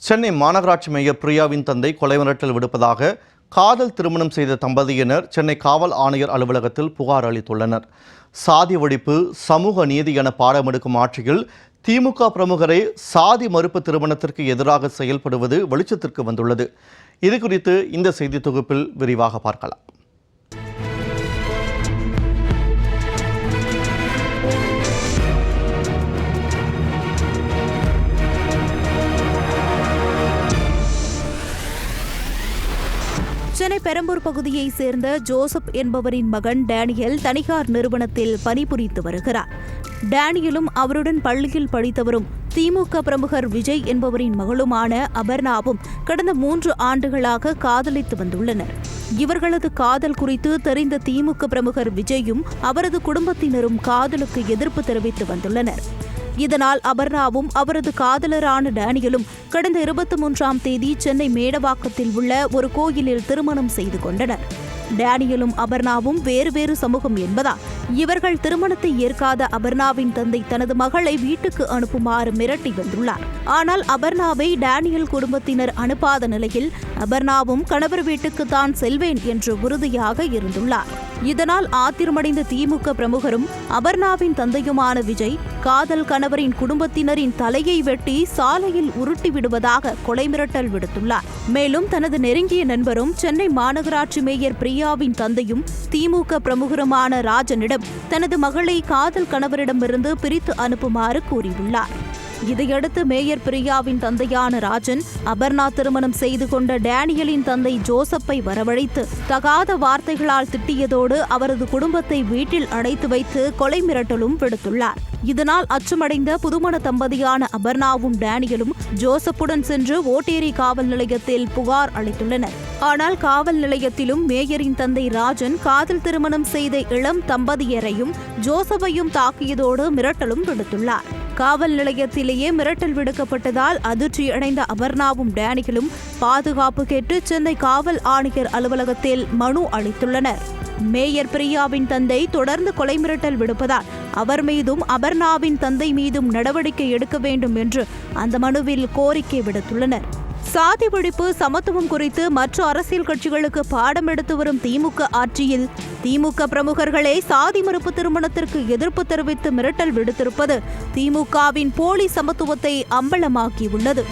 சென்னை மாநகராட்சி மேயர் பிரியாவின் தந்தை கொலை மிரட்டல் விடுப்பதாக காதல் திருமணம் செய்த தம்பதியினர் சென்னை காவல் ஆணையர் அலுவலகத்தில் புகார் அளித்துள்ளனர். சாதி ஒழிப்பு, சமூக நீதி என பாடமெடுக்கும் ஆட்சியில் திமுக பிரமுகரை சாதி மறுப்பு திருமணத்திற்கு எதிராக செயல்படுவது வெளிச்சத்திற்கு வந்துள்ளது. இதுகுறித்து இந்த செய்தி தொகுப்பில் விரிவாக பார்க்கலாம். சென்னை பெரம்பூர் பகுதியைச் சேர்ந்த ஜோசப் என்பவரின் மகன் டேனியல் தனியார் நிறுவனத்தில் பணிபுரிந்து வருகிறார். டேனியலும் அவருடன் பள்ளியில் படித்தவரும் திமுக பிரமுகர் விஜய் என்பவரின் மகளுமான அபர்ணாவும் கடந்த 3 ஆண்டுகளாக காதலித்து வந்துள்ளனர். இவர்களது காதல் குறித்து தெரிந்த திமுக பிரமுகர் விஜயும் அவரது குடும்பத்தினரும் காதலுக்கு எதிர்ப்பு தெரிவித்து வந்துள்ளனர். இதனால் அபர்ணாவும் அவரது காதலரான டேனியலும் கடந்த 23ஆம் தேதி சென்னை மேடவாக்கத்தில் உள்ள ஒரு கோயிலில் திருமணம் செய்து கொண்டனர். டேனியலும் அபர்ணாவும் வேறு சமூகம் என்பதால் இவர்கள் திருமணத்தை ஏற்காத அபர்ணாவின் தந்தை தனது மகளை வீட்டுக்கு அனுப்புமாறு மிரட்டி வந்துள்ளார். ஆனால் அபர்ணாவை டேனியல் குடும்பத்தினர் அனுப்பாத நிலையில் அபர்ணாவும் கணவர் வீட்டுக்கு தான் செல்வேன் என்று உறுதியாக இருந்துள்ளார். இதனால் ஆத்திரமடைந்த திமுக பிரமுகரும் அபர்ணாவின் தந்தையுமான விஜய் காதல் கணவரின் குடும்பத்தினரின் தலையை வெட்டி சாலையில் உருட்டி விடுவதாக கொலை மிரட்டல் விடுத்துள்ளார். மேலும் தனது நெருங்கிய நண்பரும் சென்னை மாநகராட்சி மேயர் பிரியாவின் தந்தையும் திமுக பிரமுகருமான ராஜனிடம் தனது மகளை காதல் கணவரிடமிருந்து பிரித்து அனுப்புமாறு கூறியுள்ளார். இதையடுத்து மேயர் பிரியாவின் தந்தையான ராஜன் அபர்ணா திருமணம் செய்து கொண்ட டேனியலின் தந்தை ஜோசப்பை வரவழைத்து தகாத வார்த்தைகளால் திட்டியதோடு அவரது குடும்பத்தை வீட்டில் அடைத்து வைத்து கொலை மிரட்டலும் விடுத்துள்ளார். இதனால் அச்சமடைந்த புதுமண தம்பதியான அபர்ணாவும் டேனியலும் ஜோசப்புடன் சென்று ஓட்டேரி காவல் நிலையத்தில் புகார் அளித்துள்ளனர். ஆனால் காவல் நிலையத்திலும் மேயரின் தந்தை ராஜன் காதல் திருமணம் செய்த இளம் தம்பதியரையும் ஜோசப்பையும் தாக்கியதோடு மிரட்டலும் விடுத்துள்ளார். காவல் நிலையத்திலேயே மிரட்டல் விடுக்கப்பட்டதால் அதிர்ச்சியடைந்த அபர்ணாவும் டேனியலும் பாதுகாப்பு கேட்டு சென்னை காவல் ஆணையர் அலுவலகத்தில் மனு அளித்துள்ளனர். மேயர் பிரியாவின் தந்தை தொடர்ந்து கொலை மிரட்டல் விடுப்பதால் அவர் மீதும் அபர்ணாவின் தந்தை மீதும் நடவடிக்கை எடுக்க வேண்டும் என்று அந்த மனுவில் கோரிக்கை விடுத்துள்ளனர். சாதி ஒழிப்பு, சமத்துவம் குறித்து மற்ற அரசியல் கட்சிகளுக்கு பாடம் எடுத்து வரும் திமுக ஆட்சியில் திமுக பிரமுகர்களே சாதி மறுப்பு திருமணத்திற்கு எதிர்ப்பு தெரிவித்து மிரட்டல் விடுத்திருப்பது திமுகவின் போலி சமத்துவத்தை அம்பலமாக்கியுள்ளது.